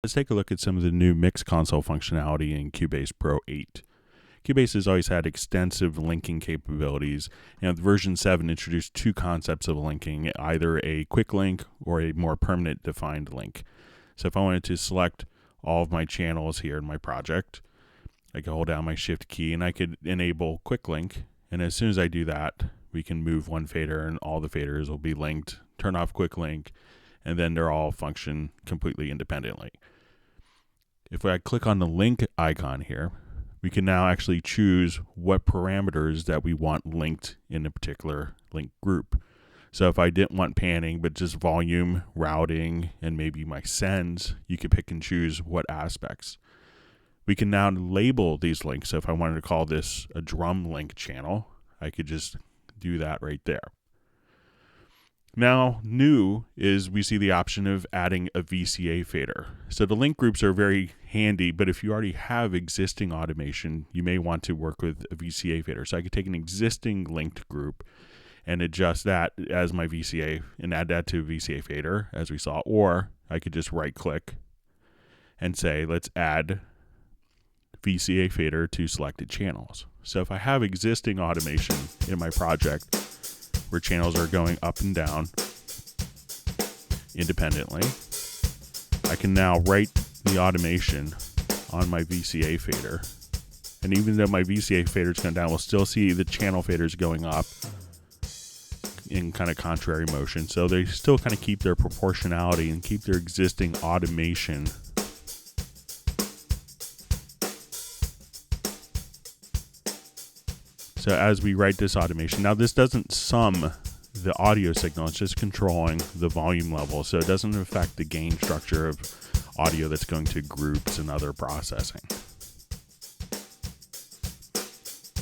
Let's take a look at some of the new mix console functionality in Cubase Pro 8. Cubase has always had extensive linking capabilities, and version 7 introduced two concepts of linking, either a quick link or a more permanent defined link. So if I wanted to select all of my channels here in my project, I could hold down my shift key and I could enable quick link, and as soon as I do that, we can move one fader and all the faders will be linked, turn off quick link, and then they're all function completely independently. If I click on the link icon here, we can now actually choose what parameters that we want linked in a particular link group. So if I didn't want panning, but just volume, routing, and maybe my sends, you could pick and choose what aspects. We can now label these links. So if I wanted to call this a drum link channel, I could just do that right there. Now, new is we see the option of adding a VCA fader. So the link groups are very handy, but if you already have existing automation, you may want to work with a VCA fader. So I could take an existing linked group and adjust that as my VCA and add that to a VCA fader, as we saw, or I could just right click and say, let's add VCA fader to selected channels. So if I have existing automation in my project, where channels are going up and down independently, I can now write the automation on my VCA fader. And even though my VCA fader is going down, we'll still see the channel faders going up in kind of contrary motion. So they still kind of keep their proportionality and keep their existing automation. So as we write this automation, now this doesn't sum the audio signal, it's just controlling the volume level. So it doesn't affect the gain structure of audio that's going to groups and other processing.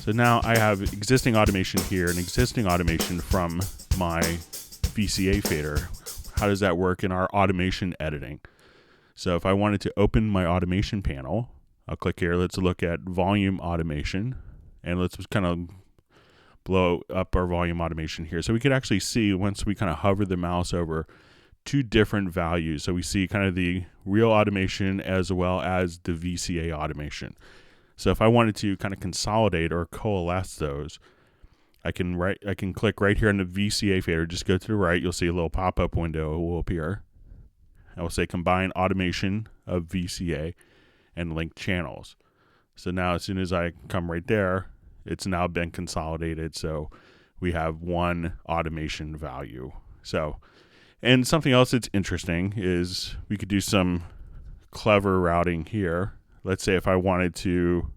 So now I have existing automation here and existing automation from my VCA fader. How does that work in our automation editing? So if I wanted to open my automation panel, I'll click here. Let's look at volume automation. And let's just kind of blow up our volume automation here. So we could actually see, once we kind of hover the mouse over, two different values. So we see kind of the real automation as well as the VCA automation. So if I wanted to kind of consolidate or coalesce those, I can click right here on the VCA fader, just go to the right, you'll see a little pop-up window will appear. I will say combine automation of VCA and linked channels. So now as soon as I come right there, it's now been consolidated. So we have one automation value. So, and something else that's interesting is we could do some clever routing here. Let's say if I wanted to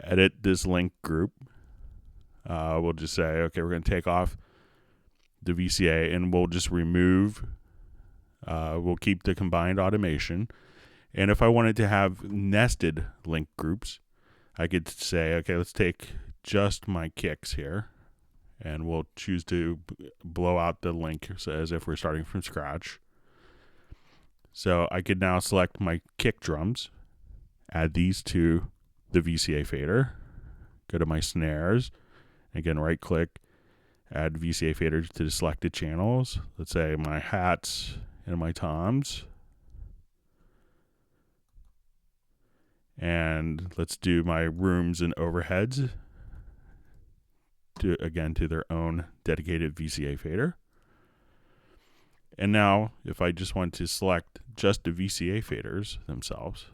edit this link group, we'll just say, okay, we're going to take off the VCA and we'll just remove, we'll keep the combined automation. And if I wanted to have nested link groups, I could say, okay, let's take just my kicks here, and we'll choose to blow out the link as if we're starting from scratch. So I could now select my kick drums, add these to the VCA fader, go to my snares, again, right click, add VCA fader to the selected channels. Let's say my hats and my toms. And let's do my rooms and overheads to their own dedicated VCA fader. And now if I just want to select just the VCA faders themselves,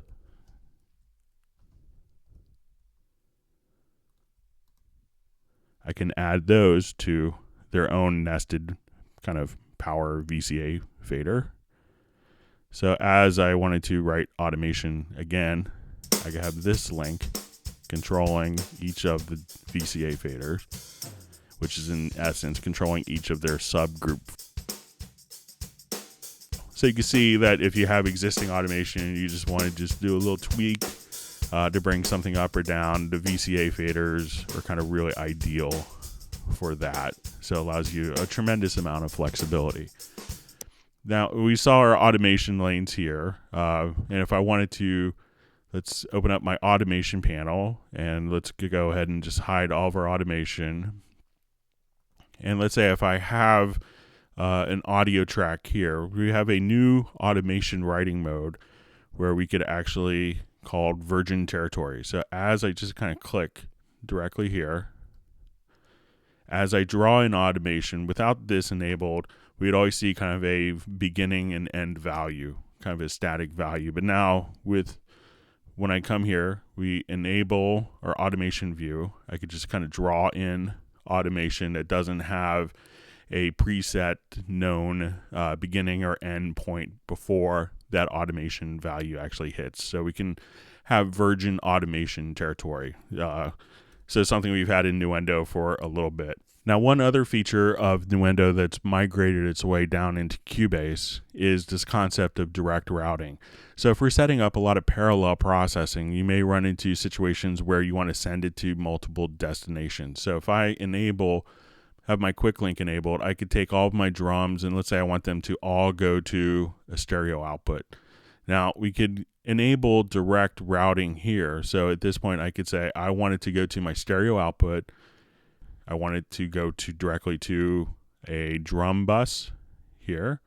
I can add those to their own nested kind of power VCA fader. So as I wanted to write automation again, I could have this link controlling each of the VCA faders, which is in essence controlling each of their subgroup. So you can see that if you have existing automation and you just want to just do a little tweak to bring something up or down, the VCA faders are kind of really ideal for that. So it allows you a tremendous amount of flexibility. Now we saw our automation lanes here, and if I wanted to, let's open up my automation panel and let's go ahead and just hide all of our automation. And let's say if I have an audio track here, we have a new automation writing mode where we could actually called virgin territory. So as I just kind of click directly here, as I draw in automation, without this enabled, we'd always see kind of a beginning and end value, kind of a static value. But now when I come here, we enable our automation view. I could just kind of draw in automation that doesn't have a preset known beginning or end point before that automation value actually hits. So we can have virgin automation territory. So something we've had in Nuendo for a little bit. Now, one other feature of Nuendo that's migrated its way down into Cubase is this concept of direct routing. So if we're setting up a lot of parallel processing, you may run into situations where you want to send it to multiple destinations. So if I have my quick link enabled, I could take all of my drums and let's say I want them to all go to a stereo output. Now we could enable direct routing here. So at this point I could say I want it to go to my stereo output. I want it to go directly to a drum bus here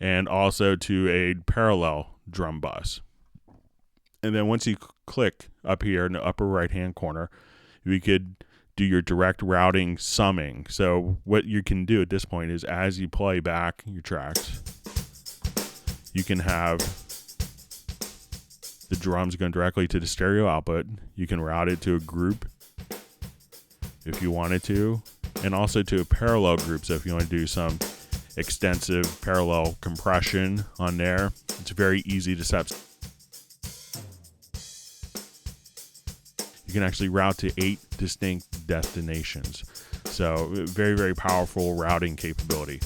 and also to a parallel drum bus. And then once you click up here in the upper right hand corner, we could do your direct routing summing. So what you can do at this point is as you play back your tracks, you can have the drums going directly to the stereo output. You can route it to a group if you wanted to, and also to a parallel group. So if you want to do some extensive parallel compression on there, it's very easy to set. You can actually route to 8 distinct destinations. So very, very powerful routing capability.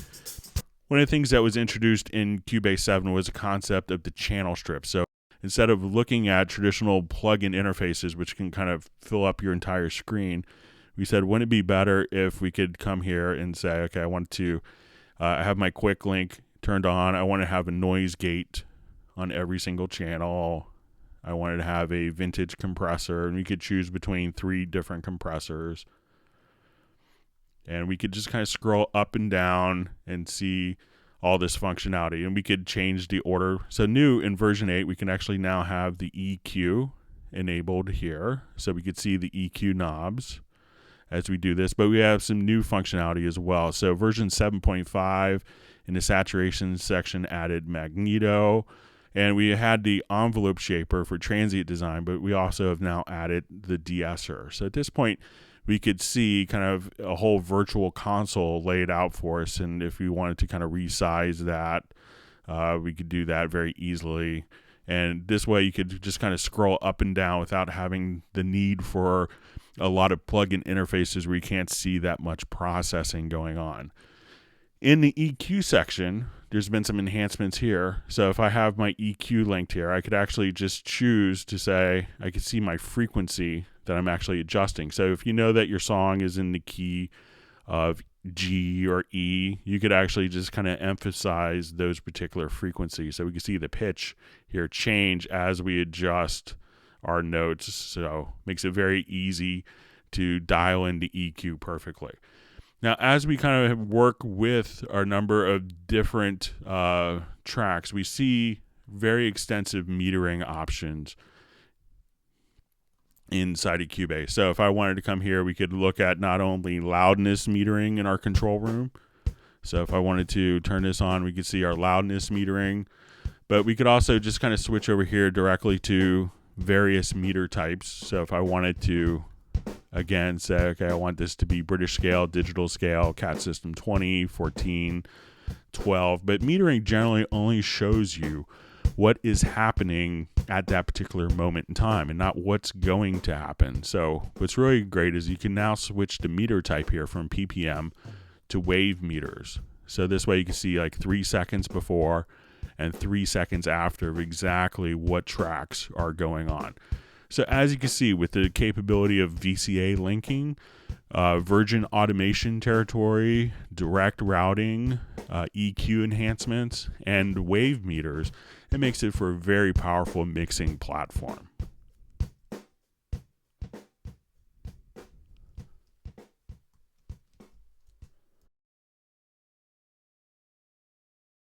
One of the things that was introduced in Cubase 7 was a concept of the channel strip. So instead of looking at traditional plug-in interfaces, which can kind of fill up your entire screen, we said, wouldn't it be better if we could come here and say, okay, I want to have my quick link turned on. I want to have a noise gate on every single channel. I wanted to have a vintage compressor, and we could choose between 3 different compressors. And we could just kind of scroll up and down and see all this functionality. And we could change the order. So new in version 8, we can actually now have the EQ enabled here. So we could see the EQ knobs as we do this, but we have some new functionality as well. So version 7.5 in the saturation section added magneto, and we had the envelope shaper for transient design, but we also have now added the de-esser. So at this point, we could see kind of a whole virtual console laid out for us, and if we wanted to kind of resize that, we could do that very easily. And this way you could just kind of scroll up and down without having the need for a lot of plug-in interfaces where you can't see that much processing going on. In the EQ section, there's been some enhancements here. So if I have my EQ linked here, I could actually just choose to say, I could see my frequency that I'm actually adjusting. So if you know that your song is in the key of G or E, you could actually just kind of emphasize those particular frequencies. So we can see the pitch here change as we adjust our notes. So makes it very easy to dial in the EQ perfectly. Now, as we kind of work with our number of different tracks, we see very extensive metering options inside of Cubase. So if I wanted to come here, we could look at not only loudness metering in our control room. So if I wanted to turn this on, we could see our loudness metering, but we could also just kind of switch over here directly to various meter types. So if I wanted to, again, say, okay, I want this to be British scale, digital scale, CAT system 20, 14, 12, but metering generally only shows you what is happening at that particular moment in time and not what's going to happen. So what's really great is you can now switch the meter type here from PPM to wave meters. So this way you can see like 3 seconds before and 3 seconds after of exactly what tracks are going on. So as you can see, with the capability of VCA linking, virgin automation territory, direct routing, EQ enhancements, and wave meters, it makes it for a very powerful mixing platform.